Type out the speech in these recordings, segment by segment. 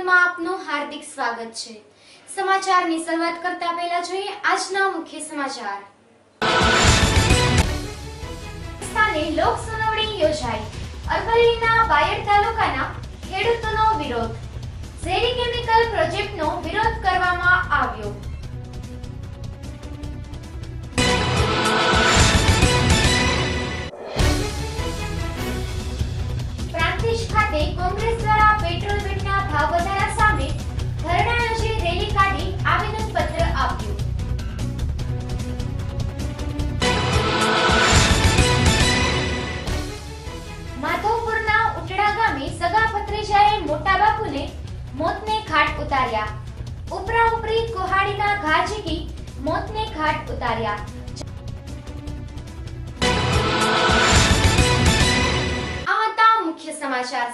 ચેનલમાં આપનું હાર્દિક સ્વાગત છે। સમાચારની શરૂઆત કરતા પહેલા જોઈએ આજના મુખ્ય સમાચાર। સ્થાને લોક સુનાવણી યોજાઈ। અરવલ્લીના બાયડ તાલુકાના ખેડૂતોનો વિરોધ। ઝેરી કેમિકલ પ્રોજેક્ટનો વિરોધ કરવામાં આવ્યો। પ્રાંતિજ ખાતે કોંગ્રેસ દ્વારા પેટ્રોલ બેટના ભાવ વધારા સામે ધરણા યોજી રેલી કાઢી આવેદનપત્ર આપ્યું। માધવપુરના ઉટડા ગામે સગા ભત્રીજાએ મોટા બાપુને મોતને ઘાટ ઉતાર્યા। ઉપરા ઉપરી કોહાડીના ઘા ઝીકી મોતને ઘાટ ઉતાર્યા।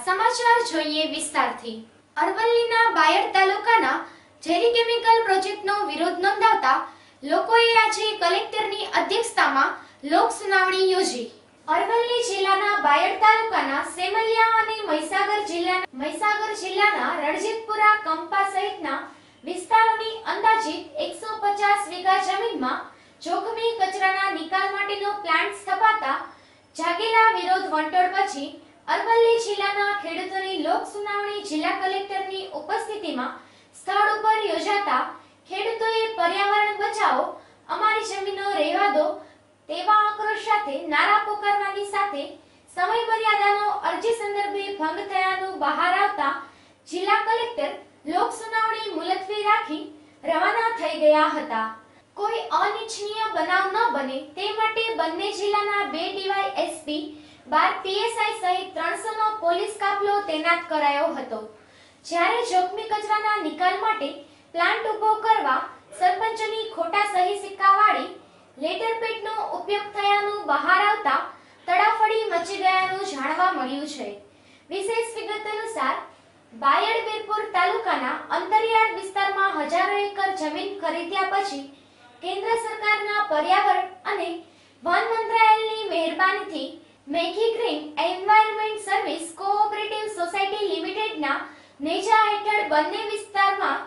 સમાચાર જોઈએ વિસ્તારથી। અરવલ્લીના બાયડ તાલુકાના ઝેરી કેમિકલ પ્રોજેક્ટનો વિરોધ નોંધાવતા લોકોએ આજે કલેક્ટરની અધ્યક્ષતામાં લોક સુનાવણી યોજી। અરવલ્લી જિલ્લાના બાયડ તાલુકાના સેમલિયા અને મહીસાગર જિલ્લાના રણજીતપુરા કંપા સહિતના વિસ્તારોની અંદાજિત 150 વીઘા જમીનમાં જોખમી કચરાના નિકાલ માટેનો પ્લાન્ટ સ્થાપતા જાગેલા વિરોધ વંટોળ પછી અરવલ્લી જિલ્લાના ખેડૂતોની લોક સુનાવણી જિલ્લા કલેક્ટરની ઉપસ્થિતિમાં સ્થળ ઉપર યોજાતા ખેડૂતોએ પર્યાવરણ બચાવો, અમારી જમીનો રહેવા દો તેવા આક્રોશ સાથે નારા પોકારવાની સાથે સમય મર્યાદાનો અરજી સંદર્ભે ભંગ થયાનું બહાર આવતા જિલ્લા કલેક્ટર લોક સુનાવણી મુલતવી રાખી રવાના થઈ ગયા હતા। કોઈ અનિચ્છનીય બનાવ ન બને તે માટે બંને જિલ્લાના 2 ડીવાયએસપી 12 પીએસઆઈ સહિત 300 નો પોલીસ કાફલો તૈનાત કરાયો હતો। જ્યારે જોખમી કચરાના નિકાલ માટે પ્લાન્ટ ઉભો કરવા સરપંચની ખોટા સહી સિક્કાવાળી લેટર પેડનો ઉપયોગ થયાનું બહાર આવતા તડાફડી મચી ગયાનું જાણવા મળ્યું છે। વિશેષ વિગત અનુસાર બાયડ વીરપુર તાલુકાના અંતરિયાળ વિસ્તારમાં હજારો એકર જમીન ખરીદ્યા પછી કેન્દ્ર સરકારના પર્યાવરણ અને વન મંત્રાલયની મહેરબાનીથી Meghi green environment service cooperative society લિમિટેડના નેજા હેઠળ બંને વિસ્તારમાં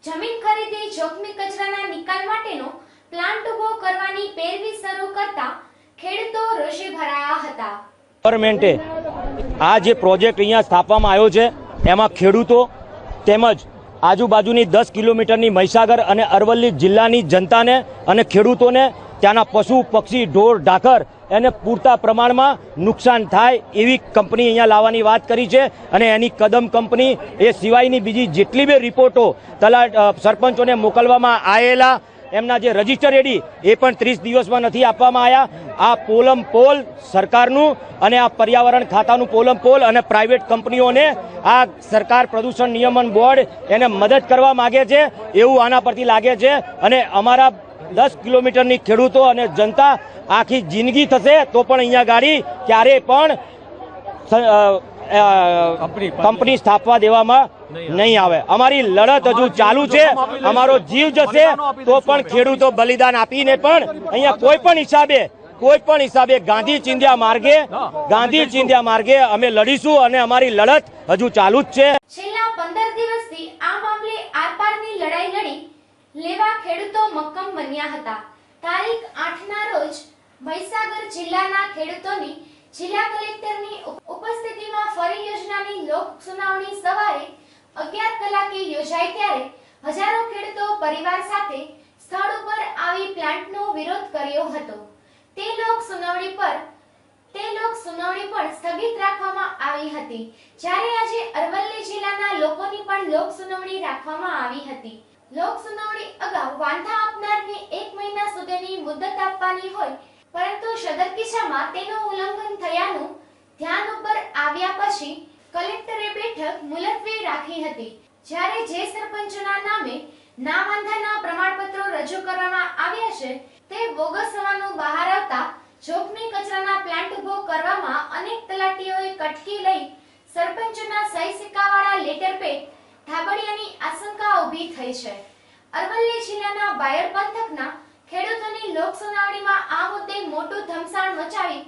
જમીન ખરીદી જોખમી કચરાના નિકાલ માટેનો પ્લાન્ટ ઉભો કરવાની પેરવી શરૂ કરતા ખેડૂતો રોષે ભરાયા હતા। ગવર્મેન્ટે આ જે પ્રોજેક્ટ અહીંયા સ્થાપવામાં આવ્યો છે એમાં ખેડૂતો તેમજ આજુબાજુની 10 કિલોમીટરની મહીસાગર અને અરવલ્લી જિલ્લાની જનતાને અને ખેડૂતોને ત્યાંના પશુ પક્ષી ઢોર ઢાકર એને પૂરતા પ્રમાણમાં નુકસાન થાય એવી કંપની અહીંયા લાવવાની વાત કરી છે। અને એની કદમ કંપની એ સિવાયની બીજી જેટલી બી રિપોર્ટો સરપંચોને મોકલવામાં આવેલા એમના જે રજીસ્ટર એડી એ પણ 30 દિવસમાં નથી આપવામાં આવ્યા। આ પોલમ પોલ સરકારનું અને આ પર્યાવરણ ખાતાનું પોલમ પોલ અને પ્રાઇવેટ કંપનીઓને આ સરકાર પ્રદૂષણ નિયમન બોર્ડ એને મદદ કરવા માગે છે એવું આના પરથી લાગે છે। અને અમારા 10 કિલોમીટરની ખેડૂતો અને જનતા આખી જિંદગી થશે તો પણ અહીંયા ગાડી ક્યારે પણ કંપની સ્થાપવા દેવામાં નહીં આવે। અમારી લડત હજુ ચાલુ છે। અમારો જીવ જશે તો પણ ખેડૂતો બલિદાન આપીને પણ અહીંયા કોઈ પણ હિસાબે ગાંધી ચિંધ્યા માર્ગે અમે લડીશું અને અમારી લડત હજુ ચાલુ જ છે। છેલ્લા 15 દિવસથી આ મામલે આરપારની લડાઈ લડી લેવા ખેડૂતો મક્કમ બન્યા હતા। તારીખ 8ના રોજ મહીસાગર જિલ્લાના ખેડૂતોની જિલ્લા કલેક્ટરની ઉપસ્થિતિમાં ફરી યોજનાની લોક સુનાવણી સવારે 11 કલાકે યોજાઈ ત્યારે હજારો ખેડૂતો પરિવાર સાથે સ્થળ ઉપર આવી પ્લાન્ટનો વિરોધ કર્યો હતો। તે લોક સુનાવણી પણ સ્થગિત રાખવામાં આવી હતી। જ્યારે આજે અરવલ્લી જિલ્લાના લોકોની પણ લોક સુનાવણી રાખવામાં આવી હતી। લોક સુનાવણી અગાઉ વાંધા આપનારને 1 મહિના સુધીની મુદત આપવાની હોય પરંતુ સદર કિસ્સામાં તેનું ઉલ્લંઘન થયાનું ધ્યાન ઉપર આવ્યા પછી કલેક્ટરે બેઠક મુલતવી રાખી હતી। જ્યારે જે સરપંચોના નામે ના વાંધાના પ્રમાણપત્રો રજૂ કરવામાં આવ્યા છે તે બોગસ હોવાનું બહાર આવતા જોખમી કચરાના પ્લાન્ટ ઉભો કરવામાં અનેક તલાટીઓએ કટકી લઈ સરપંચોના સહી સિક્કાવાળા લેટર પેડ ધાબળિયાની આશંકા ઊભી થઈ છે। અરવલ્લી જિલ્લાના બાયડ પંથકના ખેડૂતોની લોક સુનાવણીમાં આ મુદ્દે મોટું ધમસાણ મચાવી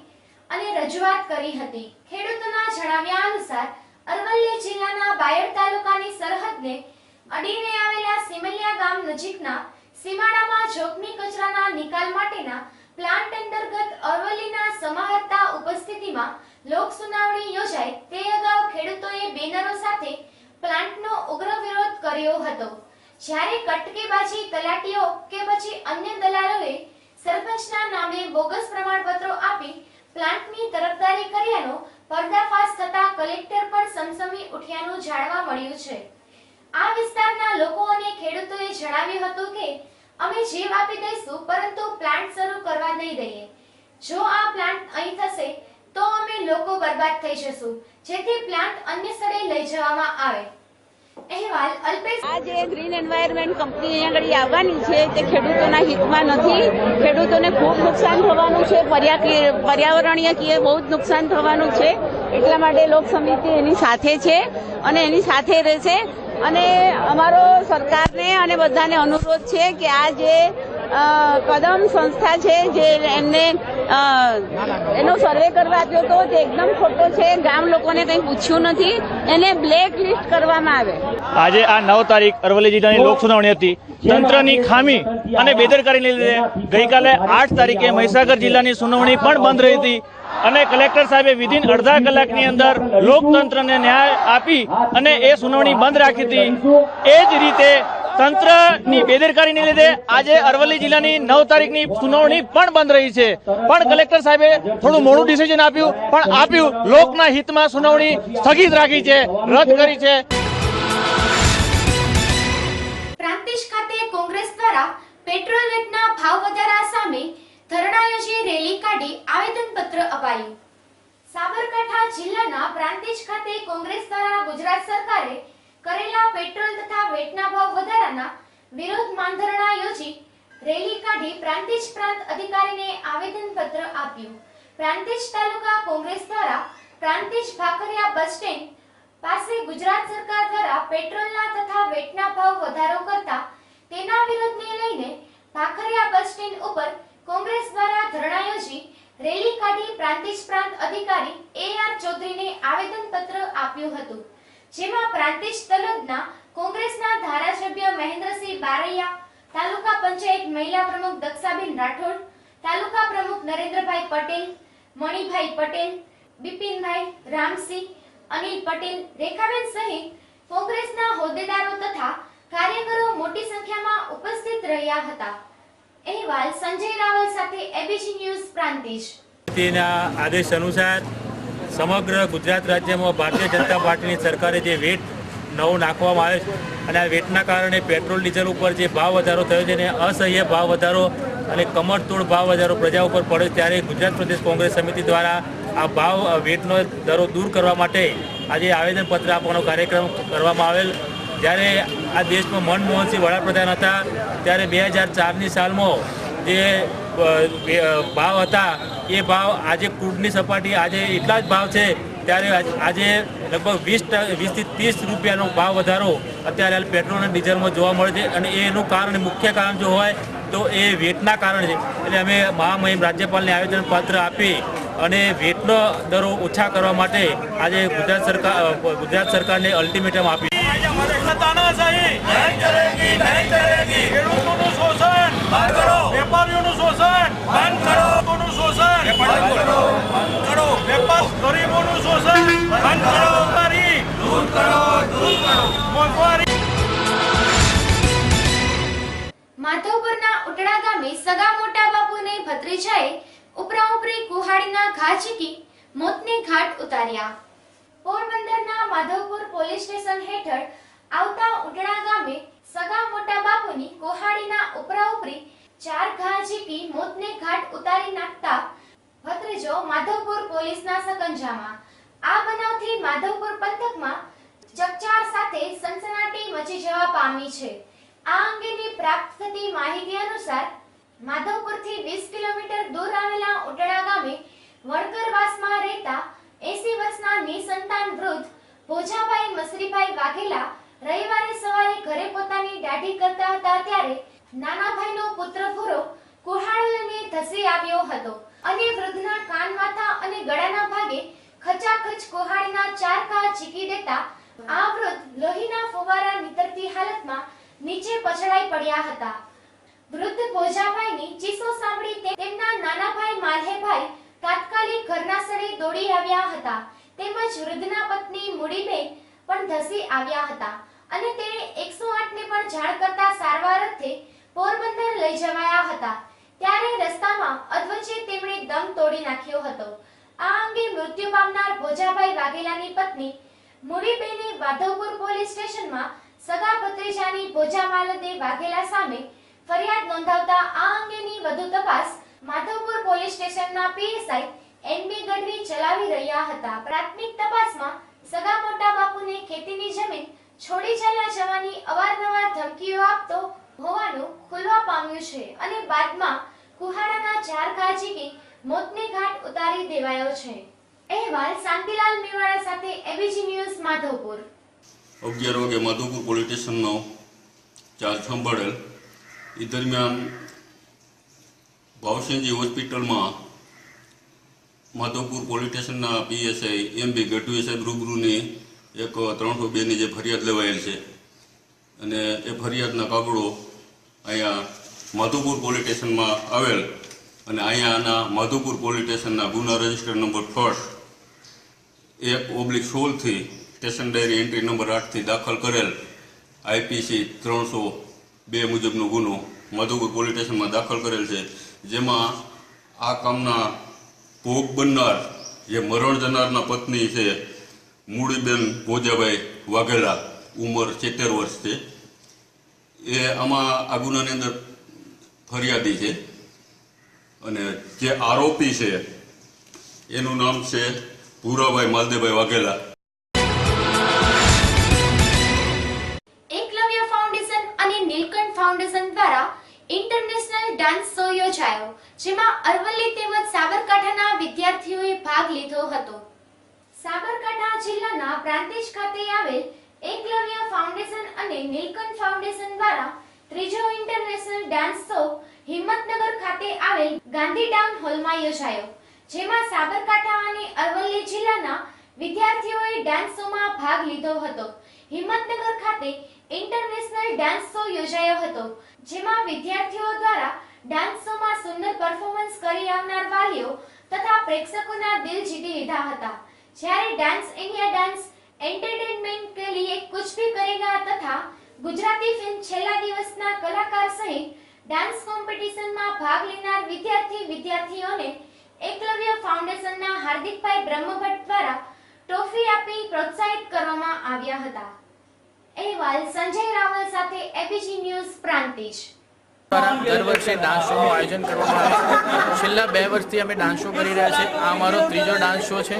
અને રજૂઆત કરી હતી। ખેડૂતોના જણાવ્યા અનુસાર અરવલ્લી જિલ્લાના બાયડ તાલુકાની સરહદને અડીને આવેલા સિમલિયા ગામ નજીકના સીમાડામાં જોખમી કચરાના નિકાલ માટેના પ્લાન્ટ અંતર્ગત અરવલ્લીના સમાહર્તા ઉપસ્થિતિમાં લોક સુનાવણી યોજાઈ તે અગાઉ ખેડૂતોએ બેનરો સાથે પ્લાન્ટનો ઉગ્ર વિરોધ કર્યો હતો, જ્યારે કટકેબાજી તલાટીઓ કે પછી અન્ય દલાલોએ સરપંચના નામે બોગસ પ્રમાણપત્રો આપી પ્લાન્ટની તરફદારી કર્યાનો પર્દાફાશ થતા કલેક્ટર પણ સમસમી ઉઠ્યાનું જાણવા મળ્યું છે। આ વિસ્તારના લોકો અને ખેડૂતોએ જણાવ્યું હતું કે અમે જીવ આપી દઈશું, પરંતુ પ્લાન્ટ શરૂ કરવા નહીં દઈએ। જો આ પ્લાન્ટ અહીં થશે તો અમે લોકો બરબાદ થઈ જશું, જેથી પ્લાન્ટ અન્ય સ્થળે લઈ જવામાં આવે। અહેવાલ અલ્પેશ। આ જે ગ્રીન એન્વાયરમેન્ટ કંપની અહીંયા આગળ આવવાની છે તે ખેડૂતોના હિતમાં નથી। ખેડૂતોને ખૂબ નુકસાન થવાનું છે, પર્યાવરણીય બહુ જ નુકસાન થવાનું છે। એટલા માટે લોક સમિતિ એની સાથે છે અને એની સાથે રહેશે। અને અમારો સરકારને અને બધાને અનુરોધ છે કે આ જે કદમ સંસ્થા છે જે એમને એનો સર્વે કરવા આપ્યો હતો તે એકદમ ખોટો છે। ગામ લોકોને કંઈ પૂછ્યું નથી, એને બ્લેક લિસ્ટ કરવામાં આવે। આજે આ 9 તારીખ અરવલ્લી જિલ્લાની લોક સુનાવણી હતી। તંત્રની ખામી અને બેદરકારીને લીધે ગઈકાલે 8 તારીખે મહીસાગર જિલ્લાની સુનાવણી પણ બંધ રહી હતી અને કલેક્ટર સાહેબે વિધિન અડધા કલાકની અંદર લોકતંત્રને ન્યાય આપી અને એ સુનાવણી બંધ રાખી હતી। એ જ રીતે તંત્રની બેદરકારીને લીધે આજે અરવલ્લી જિલ્લાની 9 તારીખની સુનાવણી પણ બંધ રહી છે, પણ કલેક્ટર સાહેબે થોડું મોડું ડિસિઝન આપ્યું, પણ આપ્યું લોકના હિતમાં સુનાવણી સ્થગિત રાખી છે, રદ કરી છે। પ્રાંતિજ ખાતે કોંગ્રેસ દ્વારા પેટ્રોલ વેટના ભાવ વધારા સામે ધરણા યોજી રેલી કાઢી આવેદનપત્ર અપાયું। સાબરકાંઠા જિલ્લાના પ્રાંતિજ ખાતે કોંગ્રેસ દ્વારા ગુજરાત સરકારે કરેલા પેટ્રોલ તથા વેટના ભાવ વધારાના વિરોધમાં ધરણા યોજી રેલી કાઢી પ્રાંતિજ પ્રાંત અધિકારીને આવેદનપત્ર આપ્યું। પ્રાંતિજ તાલુકા કોંગ્રેસ દ્વારા પ્રાંતિજ ભાખરિયા બસ સ્ટેન્ડ પાસે ગુજરાત સરકાર દ્વારા પેટ્રોલના તથા વેટના ભાવ વધારો કરતા તેના વિરોધને લઈને ભાખરિયા બસ સ્ટેન્ડ ઉપર કોંગ્રેસ દ્વારા ધરણા યોજી રેલી કાઢી પ્રાંતિજ પ્રાંત અધિકારી AR ચૌધરીને આવેદનપત્ર આપ્યું હતું, જેમાં પ્રાંતિજ તલોદના કોંગ્રેસના ધારાસભ્ય મહેન્દ્રસિંહ બારૈયા, તાલુકા પંચાયત મહિલા પ્રમુખ દક્ષાબેન રાઠોડ, તાલુકા પ્રમુખ નરેન્દ્રભાઈ પટેલ, મણિભાઈ પટેલ, બિપિનભાઈ, રામસિંહ, અનિલ પટેલ, રેખાબેન સહિત કોંગ્રેસના હોદ્દેદારો તથા કાર્યકરો મોટી સંખ્યામાં ઉપસ્થિત રહ્યા હતા। અહેવાલ સંજય રાવલ સાથે ABC ન્યૂઝ પ્રાંતિજ। તેના આદેશ અનુસાર સમગ્ર ગુજરાત રાજ્યમાં ભારતીય જનતા પાર્ટીની સરકારે જે વેટ નવો નાખવામાં આવ્યો છે અને આ વેટના કારણે પેટ્રોલ ડીઝલ ઉપર જે ભાવ વધારો થયો છે અને અસહ્ય ભાવ વધારો અને કમરતોડ ભાવ વધારો પ્રજા ઉપર પડ્યો, ત્યારે ગુજરાત પ્રદેશ કોંગ્રેસ સમિતિ દ્વારા આ ભાવ વેટનો દરો દૂર કરવા માટે આજે આવેદનપત્ર આપવાનો કાર્યક્રમ કરવામાં આવેલ। જ્યારે આ દેશમાં મનમોહનસિંહ વડાપ્રધાન હતા ત્યારે 2004ની સાલમાં જે ભાવ હતા એ ભાવ આજે ક્રૂડની સપાટી આજે એટલા જ ભાવ છે, ત્યારે આજે લગભગ 20 થી 30 રૂપિયાનો ભાવ વધારો અત્યારે પેટ્રોલ અને ડીઝલમાં જોવા મળે છે અને એનું કારણ મુખ્ય કારણ જો હોય તો એ વેટના કારણે છે। એટલે અમે મહામહિમ રાજ્યપાલને આવેદનપત્ર આપી અને વેટનો દરો ઓછા કરવા માટે આજે ગુજરાત સરકારને અલ્ટિમેટમ આપી। ખેડૂતોનું શોષણ બંધ કરો, વેપારીઓનું શોષણ બંધ કરો, લોકોનું શોષણ બંધ કરો, વેપાર ગરીબોનું શોષણ બંધ કરો, દૂર કરો, મોંઘવારી। માધવપુરના ઉટડા ગામે સગા મોટા બાપુને ભત્રીજાએ ઉપરાઉપરી કુહાડીના ઘા ઝીકી મોતને ઘાટ ઉતાર્યા। પોરબંદરના માધવપુર પોલીસ સ્ટેશન હેઠળ આવતા ઉટડા ગામે સગા મોટા બાપુની કુહાડીના ઉપરાઉપરી 4 ઘા ઝીકી મોતને ઘાટ ઉતારી નાખતા ભત્રીજો માધવપુર પોલીસના સકંજામાં। આ બનાવથી માધવપુર પંથકમાં ચકચાર સાથે સનસનાટી મચી જવા પામી છે। આ અંગેની પ્રાપ્ત થતી માહિતી અનુસાર માધવપુરથી 20 કિલોમીટર દૂર આવેલા ઉટડા ગામે વણકરવાસમાં રહેતા 80 વર્ષના નિસંતાન વૃદ્ધ ભોજાભાઈ મસરીભાઈ વાઘેલા રવિવારે સવારે ઘરે પોતાની દાઢી કરતા હતા ત્યારે નાના ભાઈનો પુત્ર ભૂરો કુહાડ લઈને ધસી આવ્યો હતો અને વૃદ્ધના કાન, માથા અને ગળાના ભાગે ખચા અચાનક જ કુહાડીના 4 ઘા ઝીકી દેતા આ વૃદ્ધ લોહીના ફુવારા નીતરતી હાલતમાં નીચે પછડાઈ પડ્યા હતા. વૃદ્ધ ભોજાભાઈની ચીસો સાંભળી તેમના નાના ભાઈ માલ્હેભાઈ તાત્કાલિક ઘરના સ્થળે દોડી આવ્યા હતા. તેમજ વૃદ્ધના પત્ની મૂડીબેન પણ ધસી આવ્યા હતા અને તેણે 108 ને પણ જાણ કરતા સારવાર અર્થે પોરબંદર લઈ જવાયા હતા. ત્યારે રસ્તામાં અધવચ્ચે તેમણે દમ તોડી નાખ્યો હતો. આ અંગે મૃત્યુ પામનાર ભોજાભાઈ વાઘેલાની પત્ની મૂડીબેને માધવપુર પોલીસ સ્ટેશનમાં સગા ભત્રીજાની ભોજા માલદે વાઘેલા સામે ફરિયાદ નોંધાવતા આ અંગેની વધુ તપાસ માધવપુર પોલીસ સ્ટેશનના પીએસઆઈ એનબી ગઢવી ચલાવી રહ્યા હતા. પ્રાથમિક તપાસમાં સગા મોટા બાપુને ખેતીની જમીન છોડી ચાલ્યા જવાની અવારનવાર ધમકીઓ આપતો હોવાનું ખુલવા પામ્યું છે અને બાદમાં કુહાડાના 4 ઘા ઝીકી મોતને ઘાટ ઉતારી દેવાયો છે. અહેવાલ શાંતિલાલ મેવાડા સાથે એબીજી ન્યૂઝ માધવપુર. 11 વાગે માધવપુર પોલીસ સ્ટેશનનો ચાર્જ સંભાળેલ એ દરમિયાન ભાવસિંહજી હોસ્પિટલમાં માધવપુર પોલીસ સ્ટેશનના પીએસઆઈ એમબી ગઢવી સાહેબ રૂબરૂની એક 302ની જે ફરિયાદ લેવાયેલ છે અને એ ફરિયાદના કાગળો અહીંયા માધવપુર પોલીસ સ્ટેશનમાં આવેલ અને અહીંયાના માધવપુર પોલીસ સ્ટેશનના ગુના register number 1/16 station diary entry number 8 દાખલ કરેલ આઈપીસી 302 મુજબનો ગુનો માધવપુર પોલીસ સ્ટેશનમાં દાખલ કરેલ છે. જેમાં આ કામના ભોગ બનનાર જે મરણ જનારના પત્ની છે મૂડીબેન ભોજાભાઈ વાઘેલા, ઉંમર 70 વર્ષ છે, એ આમાં આ ગુનાની અંદર ફરિયાદી છે અને જે આરોપી છે એનું નામ છે ભૂરાભાઈ માલદેભાઈ વાઘેલા. એકલવ્ય ફાઉન્ડેશન અને નીલકંઠ ફાઉન્ડેશન દ્વારા ઇન્ટરનેશનલ ડાન્સ શો યોજાયો, જેમાં અરવલ્લી તેમજ સાબરકાંઠાના વિદ્યાર્થીઓએ ભાગ લીધો હતો. સાબરકાંઠા જિલ્લાના પ્રાંતિજ ખાતે આવેલ એકલવ્ય ફાઉન્ડેશન અને નીલકંઠ ફાઉન્ડેશન દ્વારા ત્રીજો ઇન્ટરનેશનલ ડાન્સ શો હિંમતનગર ખાતે આવેલ ગાંધી ટાઉન હોલમાં યોજાયો, જેમાં સાબરકાંઠા અને અરવલ્લી જિલ્લાના વિદ્યાર્થીઓએ ડાન્સ શોમાં ભાગ લીધો હતો. હિંમતનગર ખાતે ઇન્ટરનેશનલ ડાન્સ શો યોજાયો હતો, જેમાં વિદ્યાર્થીઓ દ્વારા ડાન્સ શોમાં સુંદર પરફોર્મન્સ કરી આવનાર વાલીઓ તથા પ્રેક્ષકોના દિલ જીતી લીધા હતા. જ્યારે ડાન્સ ઇન્ડિયા ડાન્સ एंटरटेनमेंट के लिए कुछ भी करेगा तथा गुजराती फिल्म छेल्ला દિવસના કલાકાર સહિત ડાન્સ કોમ્પિટિશનમાં ભાગ લેનાર વિદ્યાર્થીઓને એકલવ્ય ફાઉન્ડેશનના હાર્દિકભાઈ બ્રહ્મભટ્ટ દ્વારા ટ્રોફી આપી પ્રોત્સાહિત કરવામાં આવ્યા હતા. અહેવાલ સંજય રાવલ સાથે એબીજી ન્યૂઝ પ્રાંતિજ. દર વર્ષે ડાન્સ શોનું આયોજન કરવામાં આવે છે. છેલ્લા 2 વર્ષથી અમે ડાન્સ શો કરી રહ્યા છીએ. આ અમારો ત્રીજો ડાન્સ શો છે.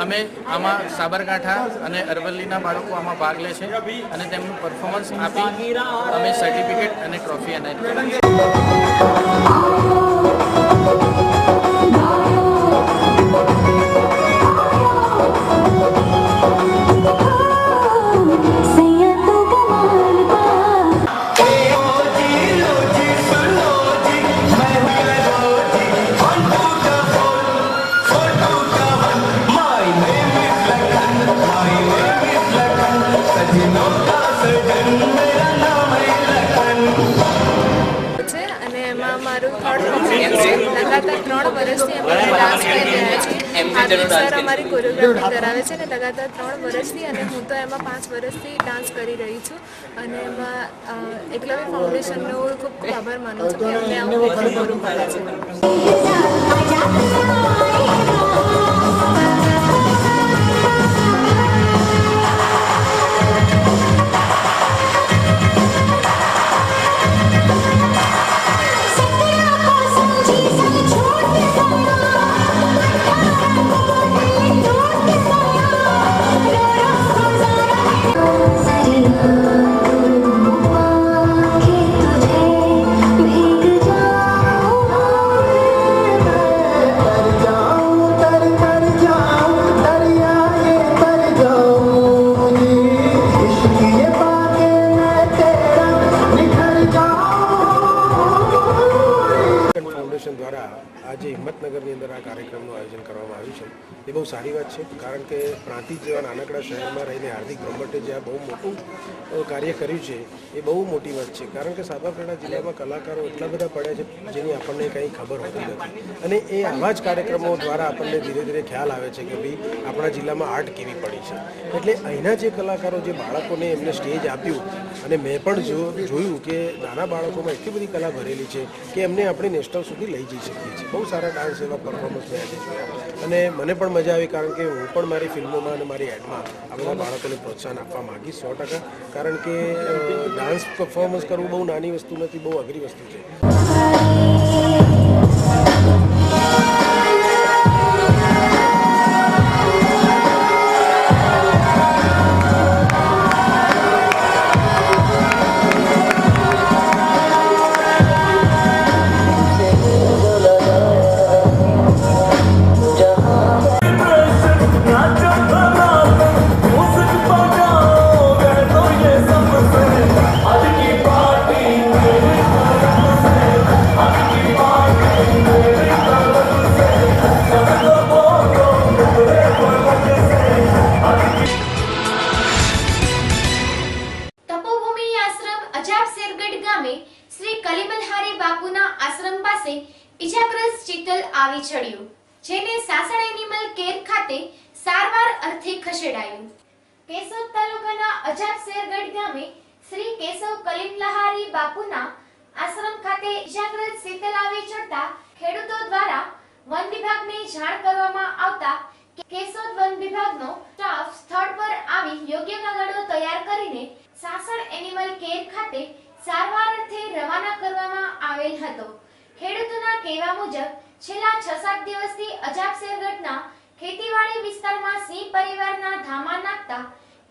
અમે આમાં સાબરકાંઠા અને અરવલ્લીના બાળકો આમાં ભાગ લે છે અને તેમનું પરફોર્મન્સ આપી અમે સર્ટિફિકેટ અને ટ્રોફી એનાયત કરીએ છીએ. લગાતાર 3 વર્ષથી અમે ડાન્સ કરી રહ્યા છીએ. હાર્દિક સર અમારી કોરિયોગ્રાફી કરાવે છે અને લગાતાર 3 વર્ષથી અને હું તો એમાં 5 વર્ષથી ડાન્સ કરી રહી છું અને એમાં એકલવ્ય ફાઉન્ડેશનનો ખૂબ ખૂબ આભાર માનું છું કે અમને આવું પૂરું કરે છે. એ બહુ સારી વાત છે, કારણ કે પ્રાંતિજ જેવા નાનકડા શહેરમાં રહીને હાર્દિક બ્રહ્મભટ્ટે જે આ બહુ મોટું કાર્ય કર્યું છે એ બહુ મોટી વાત છે, કારણ કે સાબરકાંઠા જિલ્લામાં કલાકારો એટલા બધા પડ્યા છે જેની આપણને કંઈ ખબર હોતી નથી, અને એ આવા જ કાર્યક્રમો દ્વારા આપણને ધીરે ધીરે ખ્યાલ આવે છે કે ભાઈ આપણા જિલ્લામાં આર્ટ કેવી પડી છે. એટલે અહીંના જે કલાકારો, જે બાળકોને એમને સ્ટેજ આપ્યું, અને મેં પણ જોયું કે નાના બાળકોમાં એટલી બધી કલા ભરેલી છે કે એમને આપણે નેશનલ સુધી લઈ જઈ શકીએ છીએ. બહુ સારા ડાન્સ એવા પરફોર્મન્સ મેં આજે જોયા, અને મને પણ મજા આવી, કારણ કે હું પણ મારી ફિલ્મોમાં અને મારી એડમાં આ બધા બાળકોને પ્રોત્સાહન આપવા માગીશ 100%, કારણ કે ડાન્સ પરફોર્મન્સ કરવું બહુ નાની વસ્તુ નથી, બહુ અઘરી વસ્તુ છે. તપોભૂમિ આશ્રમ અજાબશેરગઢ ગામે શ્રી કલીમલહારી બાપુના આશ્રમ પાસે ઇજાગ્રસ્ત ચિત્તલ આવી ચડ્યું, જેને સાસણ એનિમલ કેર ખાતે સારવાર અર્થે ખસેડાયું. કેશોદ તાલુકાના અજાબશેરગઢ ગામે શ્રી કેશવ કલીમલહારી બાપુના આશ્રમ ખાતે ઇજાગ્રસ્ત ચિત્તલ આવી ચડતા ખેડૂતો દ્વારા વન વિભાગને જાણ કરવામાં આવતા કેશોદ વન વિભાગનો સ્ટાફ સ્થળ પર આવી યોગ્ય કાગળો તૈયાર કરીને સાસણ એનિમલ કેર ખાતે સારવાર અર્થે રવાના કરવામાં આવેલ હતો. ખેડૂતોના કહેવા મુજબ છેલ્લા 6-7 દિવસથી અજાબશેરગઢના ખેતીવાડી વિસ્તારમાં સિંહ પરિવારના ધામા નાખતા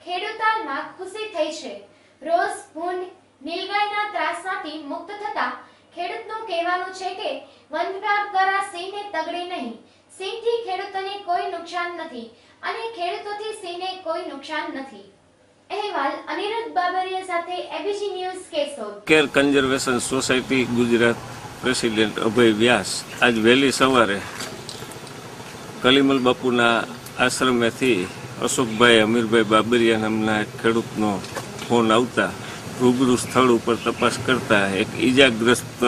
ખેડૂતોમાં ખુશી થઈ છે. રોજ ભૂંડ નીલગાયના ત્રાસમાંથી મુક્ત થતા ખેડૂતનું કહેવાનું છે કે વન વિભાગ દ્વારા સિંહને તગડે નહીં, સિંહથી ખેડૂતોને કોઈ નુકસાન નથી અને ખેડૂતોથી સિંહને કોઈ નુકસાન નથી. અહેવાલ અનિરુદ્ધ બાબરિયા સાથે ABC news Keshod. Care conservation society Gujarat president Abhay Vyas આજ વહેલી સવારે કલીમલ બાપુના આશ્રમેથી અશોકભાઈ અમીરભાઈ બાબરિયા નામના ખેડૂતનો ફોન આવતા રૂબરૂ સ્થળ ઉપર તપાસ કરતા એક ઈજાગ્રસ્ત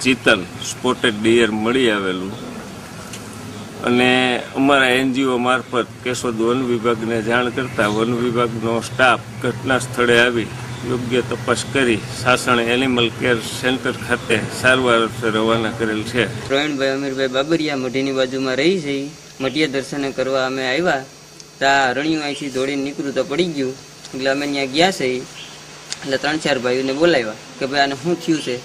ચિતલ સ્પોટેડ ડિયર મળી આવેલું, અને અમારા એનજીઓ મારફત કેશોદ વન વિભાગને જાણ કરતા વન વિભાગનો સ્ટાફ ઘટના સ્થળે આવી યોગ્ય તપાસ કરી સાસણ એનિમલ કેર સેન્ટર ખાતે સારવાર અર્થે રવાના કરેલ છે. પ્રવીણભાઈ અમીરભાઈ બાબરિયા મઢીની બાજુમાં રહી છે, મઢિયા દર્શને કરવા અમે આવ્યા ત્યાં રણિયું અહીંથી દોડીને નીકળ્યું તો પડી ગયું, એટલે અમે ત્યાં ગયા છે, એટલે 3-4 ભાઈઓને બોલાવ્યા કે ભાઈ આને શું થયું છે,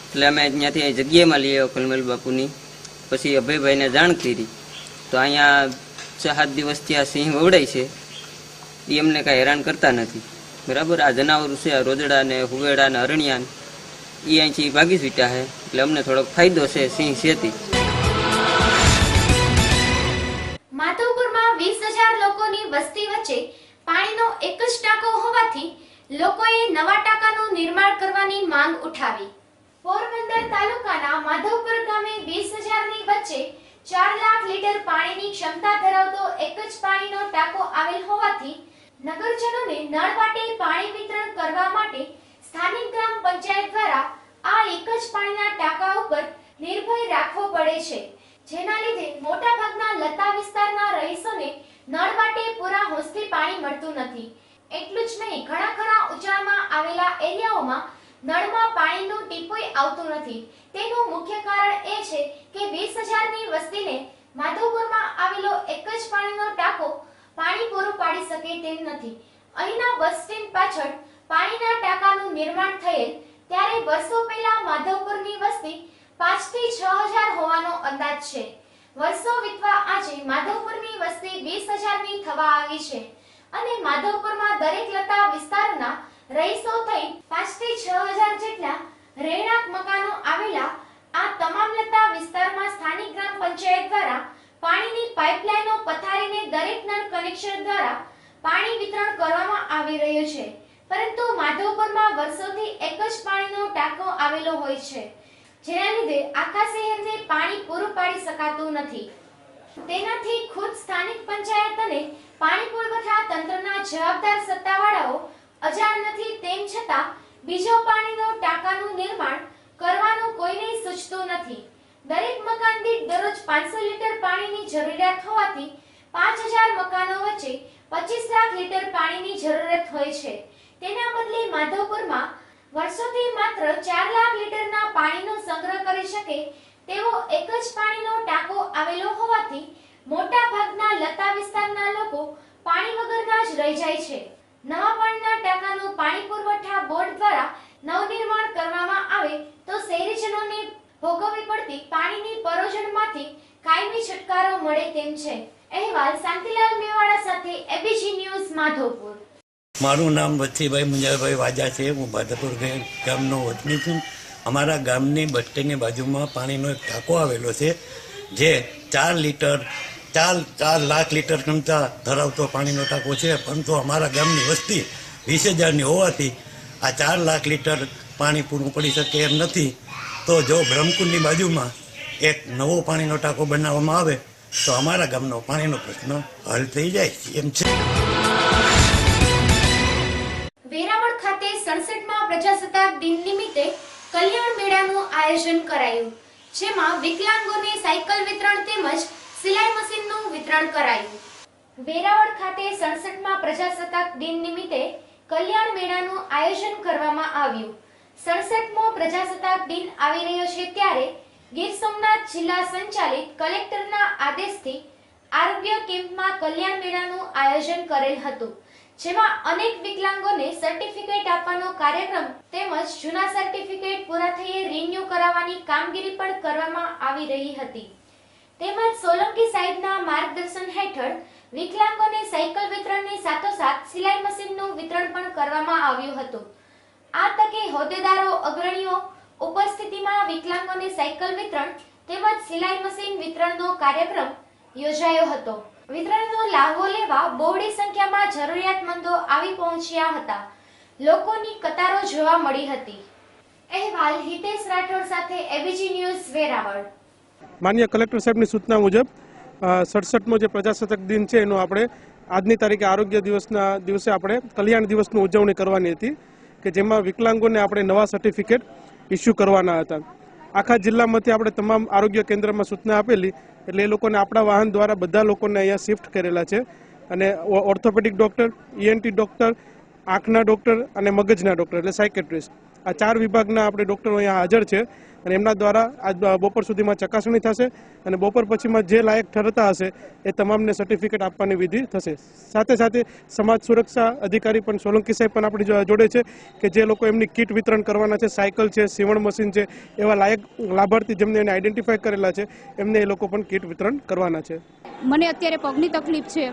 એટલે અમે ત્યાંથી જગ્યામાં લઈ આવ્યા કલમલ બાપુની. પછી અભયભાઈને જાણ કરી તો અહીંયા 6-7 દિવસથી આ સિંહ વવડાય છે, એ એમને કાંઈ હેરાન કરતા નથી, બરાબર. આ જનાવર છે, આ રોજડા ને હુવેડા ને અરણિયા એ અહીંથી ભાગી છૂટ્યા છે, એટલે અમને થોડોક ફાયદો છે સિંહ છેતી. માધવપુરમાં 20,000 લોકોની વસ્તી વચ્ચે પાણીનો એક જ ટાંકો હોવાથી લોકોએ નવા ટાંકાનું નિર્માણ કરવાની માંગ ઉઠાવી. પોરબંદર તાલુકાના માધવપુર ગામે 20,000ની વચ્ચે 4 લાખ લીટર પાણીની ક્ષમતા ધરાવતો એક જ પાણીનો ટાંકો આવેલ હોવાથી નગરજનોને નળ વાટે પાણી વિતરણ કરવા માટે સ્થાનિક ગ્રામ પંચાયત દ્વારા આ એક જ પાણીના ટાંકા ઉપર નિર્ભય રાખવો પડે છે, જેના લીધે મોટા ભાગના લતા વિસ્તારના રહીશોને નળ વાટે પૂરા હોંશથી પાણી મળતું નથી. એટલું જ નહીં, ઘણા ખરા ઊંચાણમાં આવેલા એરિયાઓમાં નળમાં પાણીનું ટીપુય આવતું નથી. તેનું મુખ્ય કારણ એ છે કે 20,000ની વસ્તીને માધવપુરમાં આવેલો એક જ પાણીનો ટાંકો પાણી પૂરું પાડી શકે તેમ નથી. અહીંના બસ સ્ટેન્ડ પાછળ પાણીના ટાંકાનું નિર્માણ થયેલ ત્યારે વર્ષો પહેલા માધવપુરની વસ્તી 5,000 થી 6,000 હોવાનો અંદાજ છે. વર્ષો વીતવા આજે માધવપુરની વસ્તી 20,000ની થવા આવી છે, અને માધવપુરમાં દરેક લતા વિસ્તારના રહીશો થઈ 5,000 થી 6,000 જેટલા રહેણાંક મકાનો આવેલા આ તમામ લતા વિસ્તારમાં સ્થાનિક ગ્રામ પંચાયત દ્વારા પાણીની પાઇપલાઇનો પથારીને દરેક નળ કનેક્શન દ્વારા પાણી વિતરણ કરવામાં આવી રહ્યું છે, પરંતુ માધવપુરમાં વર્ષોથી એક જ પાણીનો ટાંકો આવેલો હોય છે, જેના લીધે આખા શહેરને પાણી પૂરું પાડી શકાતું નથી. તેનાથી ખુદ સ્થાનિક પંચાયત અને પાણી પુરવઠા તંત્રના જવાબદાર સત્તાવાળાઓ અજાણ નથી, તેમ છતાં બીજો પાણીનો ટાંકાનું નિર્માણ કરવાનું કોઈને સૂચતું નથી. દરેક મકાન દીઠ દરરોજ 500 લીટર પાણીની જરૂરિયાત હોવાથી 5000 મકાનો વચ્ચે 25 લાખ લીટર પાણીની જરૂરિયાત હોય છે. તેના બદલે માધવપુરમાં વર્ષોથી માત્ર 4 લાખ લીટરના પાણીનો સંગ્રહ કરી શકે તેવો એક જ પાણીનો ટાંકો આવેલો હોવાથી મોટા ભાગના લતા વિસ્તારના લોકો પાણી વગરના જ રહી જાય છે. નવા પાણીના ટાંકાનું પાણી પુરવઠા બોર્ડ દ્વારા નવનિર્માણ કરવામાં આવે તો શહેરીજનોને ભોગવવી પડતી પાણીની પરોજણમાંથી કાયમી છુટકારો મળે તેમ છે. અહેવાલ શાંતિલાલ મેવાડા સાથે એબીજી ન્યૂઝ માધવપુર. મારું નામ વચ્ચીભાઈ મુંજાભાઈ વાજા છે. હું માધવપુર ગામનો વતની છું. અમારા ગામની બસ સ્ટેન્ડની બાજુમાં પાણીનો એક ટાંકો આવેલો છે જે 4 લાખ લીટર ક્ષમતા ધરાવતો પાણીનો ટાંકો છે, પરંતુ અમારા ગામની વસ્તી 20,000ની હોવાથી આ 4 લાખ લીટર પાણી પૂરું પડી શકે એમ નથી. તો જો બ્રહ્મકુંડની બાજુમાં એક નવો પાણીનો ટાંકો બનાવવામાં આવે તો અમારા ગામનો પાણીનો પ્રશ્ન હલ થઈ જાય એમ છે. વેરાવળ ખાતે 67મા પ્રજાસત્તાક દિન નિમિત્તે કલ્યાણ મેળાનું આયોજન કરાયું, જેમાં વિકલાંગોને સાયકલ વિતરણ તેમજ સિલાઈ મશીનનું વિતરણ કરાયું. વેરાવળ ખાતે 67મા પ્રજાસત્તાક દિન નિમિત્તે કલ્યાણ મેળાનું આયોજન કરવામાં આવ્યું. 67મો પ્રજાસત્તાક દિન આવી રહ્યો છે ત્યારે ગીર સોમનાથ જિલ્લા સંચાલિત કલેક્ટરના આદેશથી આરોગ્ય કેમ્પમાં કલ્યાણ મેળાનું આયોજન કરેલ હતું, જેમાં અનેક વિકલાંગોને સર્ટિફિકેટ આપવાનો કાર્યક્રમ તેમજ જૂના સર્ટિફિકેટ પૂરા થઈએ રિન્યુ કરાવવાની કામગીરી પણ કરવામાં આવી રહી હતી. તેમજ સોલંકી સાહેબના માર્ગદર્શન હેઠળ વિકલાંગોને સાયકલ વિતરણની સાથોસાથ સિલાઈ મશીનનું વિતરણ પણ કરવામાં આવ્યું હતું. આ તકે હોદ્દેદારો અગ્રણીઓ ઉપસ્થિતિમાં વિકલાંગોને સાયકલ વિતરણ તેમજ સિલાઈ મશીન વિતરણનો કાર્યક્રમ યોજાયો હતો. વિતરણનો લાભો લેવા બહોળી સંખ્યામાં જરૂરિયાતમંદો આવી પહોંચ્યા હતા. લોકોની કતારો જોવા મળી હતી. અહેવાલ હિતેશ રાઠોડ સાથે એબીજી ન્યૂઝ વેરાવળ. માનનીય કલેક્ટર સાહેબની સૂચના મુજબ 67મો જે પ્રજાસત્તાક દિન છે એનો આપણે આજની તારીખે આરોગ્ય દિવસના દિવસે આપણે કલ્યાણ દિવસની ઉજવણી કરવાની હતી, કે જેમાં વિકલાંગોને આપણે નવા સર્ટિફિકેટ ઇસ્યુ કરવાના હતા. આખા જિલ્લામાંથી આપણે તમામ આરોગ્ય કેન્દ્રમાં સૂચના આપેલી, એટલે એ લોકોને આપણા વાહન દ્વારા બધા લોકોને અહીંયા શિફ્ટ કરેલા છે. અને ઓર્થોપેડિક ડૉક્ટર, ENT ડૉક્ટર, આંખના ડૉક્ટર અને મગજના ડૉક્ટર એટલે સાયકેટ્રિસ્ટ, આ 4 વિભાગના આપણે ડૉક્ટરો અહીંયા હાજર છે. અને એમના દ્વારા આજ બપોર સુધીમાં ચકાસણી થશે અને બપોર પછીમાં જે લાયક ઠરતા હશે એ તમામને સર્ટિફિકેટ આપવાની વિધિ થશે. સાથે સાથે સમાજ સુરક્ષા અધિકારી પણ સોલંકી સાહેબ પણ આપણી જોડે છે, કે જે લોકો એમની કીટ વિતરણ કરવાના છે, સાયકલ છે, સીવણ મશીન છે, એવા લાયક લાભાર્થી જેમને એને આઈડેન્ટિફાય કરેલા છે એમને એ લોકો પણ કીટ વિતરણ કરવાના છે. મને અત્યારે પગની તકલીફ છે.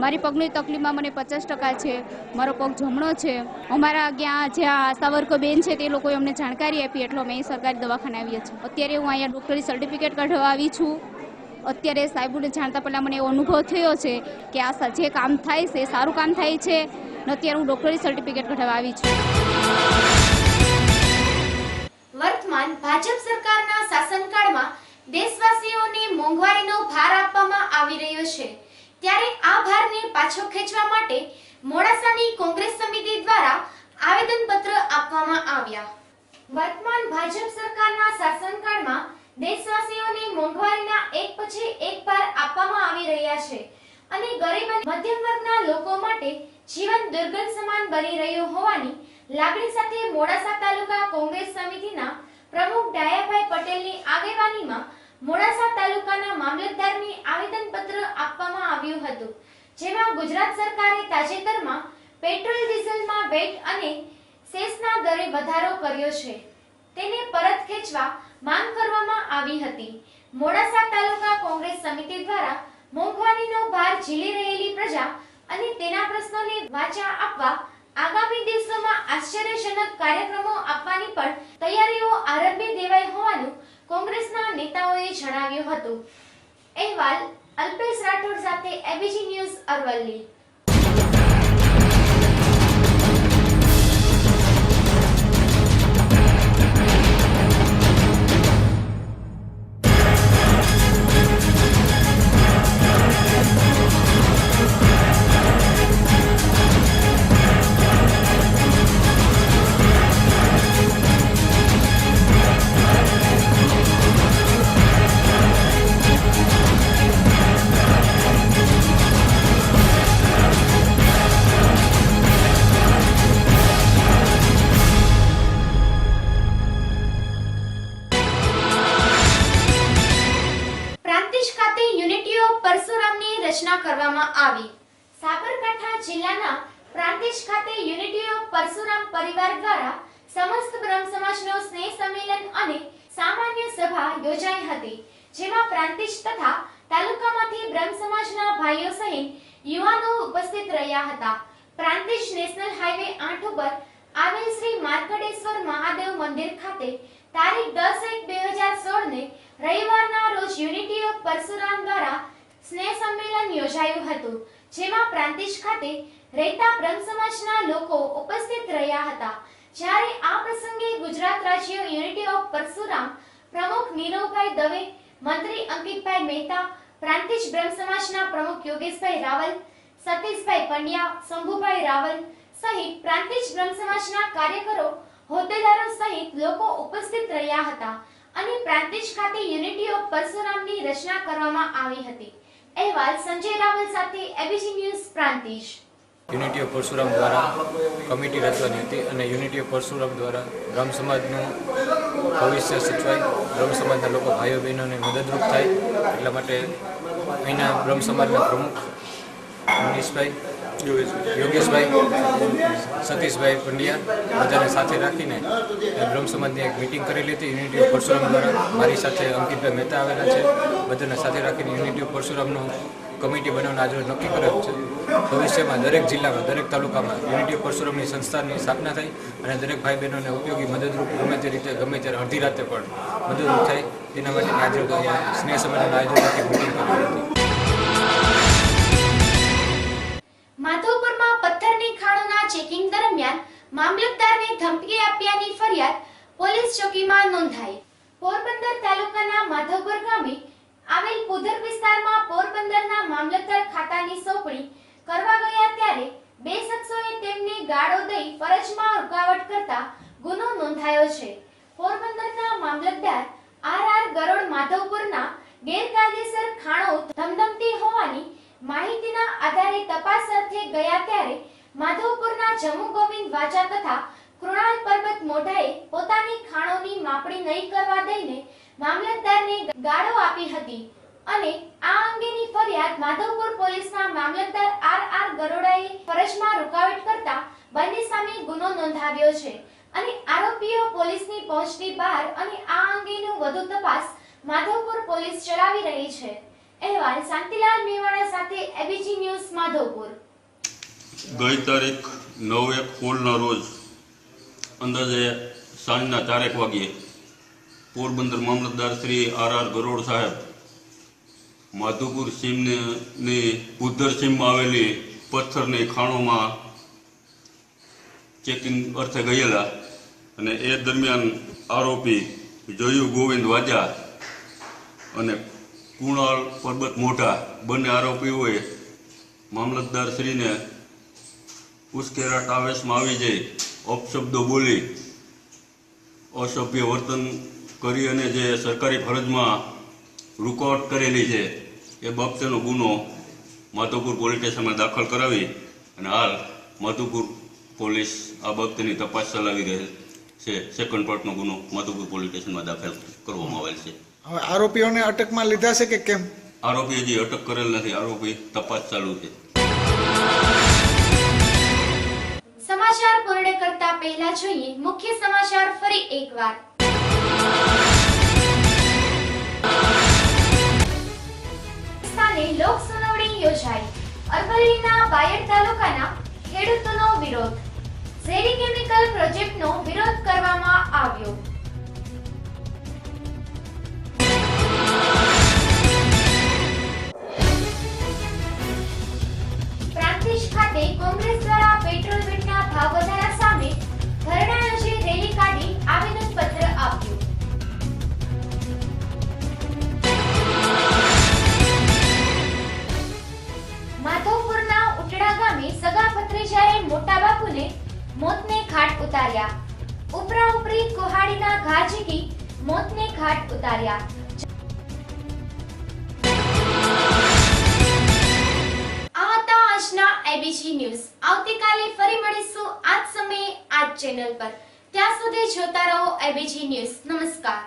મારી પગની તકલીફમાં મને 50% છે. મારો પગ જમણો છે. અમારા ત્યાં જ્યાં સાવરકો બેન છે તે લોકોએ અમને જાણકારી આપી, એટલે અમે સરકારી દવાખાને આવીએ છીએ. અત્યારે હું અહીંયા ડૉક્ટરી સર્ટિફિકેટ કાઢવા આવી છું. અત્યારે સાહેબોને જાણતા પહેલાં મને એવો અનુભવ થયો છે કે આ જે કામ થાય છે એ સારું કામ થાય છે. અત્યારે હું ડૉક્ટરી સર્ટિફિકેટ કાઢવા આવી છું. વર્તમાન ભાજપ સરકારના શાસનકાળમાં દેશવાસીઓને મોંઘવારીનો ભાર આપવામાં આવી રહ્યો છે, ત્યારે આ ભારને પાછો ખેંચવા માટે મોડાસાની કોંગ્રેસ સમિતિ દ્વારા આવેદનપત્ર આપવામાં આવ્યા. વર્તમાન ભાજપ સરકારના શાસનકાળમાં દેશવાસીઓને મોંઘવારીના એક પછી એક ભાર આપવામાં આવી રહ્યા છે અને ગરીબ અને મધ્યમ વર્ગના લોકો માટે જીવન દુર્ગંધ સમાન બની રહ્યું હોવાની લાગણી સાથે મોડાસા તાલુકા કોંગ્રેસ સમિતિના પ્રમુખ ડાયાભાઈ પટેલની આગેવાનીમાં મોડાસા તાલુકાના મામલતદારને આવેદનપત્ર આપવામાં આવ્યું હતું, જેમાં ગુજરાત સરકારે તાજેતરમાં પેટ્રોલ ડીઝલમાં વેટ અને સેસના દરે વધારો કર્યો છે, તેને પરત ખેંચવા માંગ કરવામાં આવી હતી. મોડાસા તાલુકા કોંગ્રેસ સમિતિ દ્વારા મોંઘવારીનો ભાર ઝીલી રહેલી પ્રજા અને તેના પ્રશ્નોને વાચા આપવા આગામી દિવસોમાં આશ્ચર્યજનક કાર્યક્રમો આપવાની પણ તૈયારીઓ આરંભી દેવાઈ હોવાનું કોંગ્રેસના નેતાઓએ જણાવ્યું હતું. અહેવાલ અલ્પેશ રાઠોડ સાથે એબીજી ન્યૂઝ અરવલ્લી. રચના કરવામાં આવી. સાબરકાંઠા જિલ્લાના પ્રાંતિજ ખાતે યુનિટી ઓફ પરશુરામ પરિવાર દ્વારા સમસ્ત બ્રહ્મ સમાજનો સ્નેહ સંમેલન અને સામાન્ય સભા યોજાઈ હતી, જેમાં પ્રાંતિજ તથા તાલુકામાંથી બ્રહ્મ સમાજના ભાઈઓ સહિત યુવાનો ઉપસ્થિત રહ્યા હતા. પ્રાંતિજ નેશનલ હાઈવે 8 ઉપર આવેલ શ્રી માર્કડેશ્વર મહાદેવ મંદિર ખાતે તારીખ 10/1/2016 ને રવિવારના રોજ યુનિટી ઓફ પરશુરામ દ્વારા સ્નેહ સંમેલન યોજાયું હતું, જેમાં પ્રાંતિજ ખાતે રહેતા બ્રહ્મ સમાજના લોકો ઉપસ્થિત રહ્યા હતા. જ્યારે આ પ્રસંગે ગુજરાત રાજ્ય યુનિટી ઓફ પરશુરામ પ્રમુખ નીરવભાઈ દવે, મંત્રી અંકિતભાઈ મહેતા, પ્રાંતિજ બ્રહ્મ સમાજના પ્રમુખ યોગેશભાઈ રાવલ, સતીશભાઈ પંડ્યા, શંભુભાઈ રાવલ સહિત પ્રાંતિજ બ્રહ્મ સમાજના કાર્યકરો, હોદ્દેદારો સહિત લોકો ઉપસ્થિત રહ્યા હતા અને પ્રાંતિજ ખાતે યુનિટી ઓફ પરશુરામની રચના કરવામાં આવી હતી. અહેવાલ સંજય રાવલ સાથે ABC news Prantij. Unity of Parshuram દ્વારા કમિટી રચવાની હતી અને યુનિટી ઓફ પરશુરામ દ્વારા બ્રહ્મ સમાજનું ભવિષ્ય સચવાય, બ્રહ્મ સમાજના લોકો ભાઈઓ બહેનોને મદદરૂપ થાય એટલા માટે અહીંના બ્રહ્મ સમાજના પ્રમુખ મનીષભાઈ, યોગેશભાઈ, સતીશભાઈ પંડ્યા બધાને સાથે રાખીને બ્રહ્મ સમાજની એક મિટિંગ કરેલી હતી. યુનિટી ઓફ પરશુરામ દ્વારા મારી સાથે અંકિતભાઈ મહેતા આવેલા છે. બધાને સાથે રાખીને યુનિટી ઓફ પરશુરામનું કમિટી બનાવવાનું આજે નક્કી કરેલ છે. ભવિષ્યમાં દરેક જિલ્લામાં, દરેક તાલુકામાં યુનિટી ઓફ પરશુરામની સંસ્થાની સ્થાપના થઈ અને દરેક ભાઈ બહેનોને ઉપયોગી મદદરૂપ ગમે તે રીતે, ગમે ત્યારે અડધી રાતે પણ મદદરૂપ થાય તેના માટે આજે સ્નેહ સંમેલનનું આયોજન કરી મિટિંગ કરી હતી. માધવપુરમાં પથ્થરની ખાણોના ચેકિંગ દરમિયાન મામલતદારને ધમકી આપ્યાની ફરિયાદ પોલીસ ચોકીમાં નોંધાઈ. પોરબંદર તાલુકાના માધવપુર ગામે આવેલ પુધર વિસ્તારમાં પોરબંદરના મામલતદાર ખાતાની સોંપણી કરવા ગયા ત્યારે બે શખ્સોએ તેમને ગાળો દઈ ફરજમાં રૂકાવટ કરતા ગુનો નોંધાયો છે. પોરબંદરના મામલતદાર આર ગરોડ માધવપુરના ગેરકાયદેસર ખાણો ધમધમતી હોવાની માહિતીના આધારે તપાસ અર્થે ગયા ત્યારે માધવપુરના જમુ ગોવિંદ વાજા તથા કૃણાલ પરબત મોઢાએ પોતાની ખાણોની માપણી નહીં કરવા દઈને મામલતદારને ગાળો આપી હતી અને આ અંગેની ફરિયાદ માધવપુર પોલીસના મામલતદાર આર ગરોડાએ ફરજમાં રૂકાવટ કરતા બંને સામે ગુનો નોંધાવ્યો છે અને આરોપીઓ પોલીસની પહોંચની બહાર અને આ અંગેનું વધુ તપાસ માધવપુર પોલીસ ચલાવી રહી છે. અહેવાલ શાંતિલાલ મેવાડા સાથે એબીસી ન્યૂઝ માધવપુર. ગઈ તારીખ 9/1/16 રોજ અંદાજે સાંજના 4 વાગ્યે પોરબંદર મામલતદાર શ્રી આર ગરોડ સાહેબ માધવપુર સીમની પુધર સીમમાં આવેલી પથ્થરની ખાણોમાં ચેકિંગ અર્થે ગયેલા અને એ દરમિયાન આરોપી જયુ ગોવિંદ વાજા અને કુણાલ પરબત મોઢા બંને આરોપીઓએ મામલતદાર શ્રીને ઉશ્કેરાટ આવેશમાં આવી જઈ અપશબ્દો બોલી અસભ્ય વર્તન કરી અને જે સરકારી ફરજમાં રૂકાવટ કરેલી છે એ બાબતેનો ગુનો માધવપુર પોલીસ સ્ટેશનમાં દાખલ કરાવી અને હાલ માધવપુર પોલીસ આ બાબતેની તપાસ ચલાવી રહેલ છે. સેકન્ડ પાર્ટનો ગુનો માધવપુર પોલીસ સ્ટેશનમાં દાખલ કરવામાં આવેલ છે. હવે આરોપીઓને અટકમાં લીધા છે કે કેમ? આરોપી હજી અટક કરેલ નથી, આરોપી તપાસ ચાલુ છે. સમાચાર પૂર્ણ કરતા પહેલા જોઈએ મુખ્ય સમાચાર ફરી એકવાર. સ્થાને લોક સુનાવણી યોજાઈ. અરવલ્લીના બાયડ તાલુકાના ખેડૂતોનો વિરોધ. ઝેરી કેમિકલ પ્રોજેક્ટનો વિરોધ કરવામાં આવ્યો. પ્રાંતિજ ખાતે કોંગ્રેસ દ્વારા પેટ્રોલ વેટના ભાવ વધારા સામે ધરણા યોજી રેલી કાઢી આવેદનપત્ર આપ્યું. માધવપુરના ઉટડા ગામે સગા ભત્રીજાએ મોટા બાપુને મોતને ઘાટ ઉતાર્યા. ઉપરા ઉપરી કુહાડીના ઘા ઝીકી મોતને ઘાટ ઉતાર્યા. આજના એબીસી ન્યૂઝ. આવતીકાલે ફરી મળીશું આ જ સમયે આ જ ચેનલ પર. ત્યાં સુધી જોતા રહો એબીસી ન્યૂઝ. નમસ્કાર.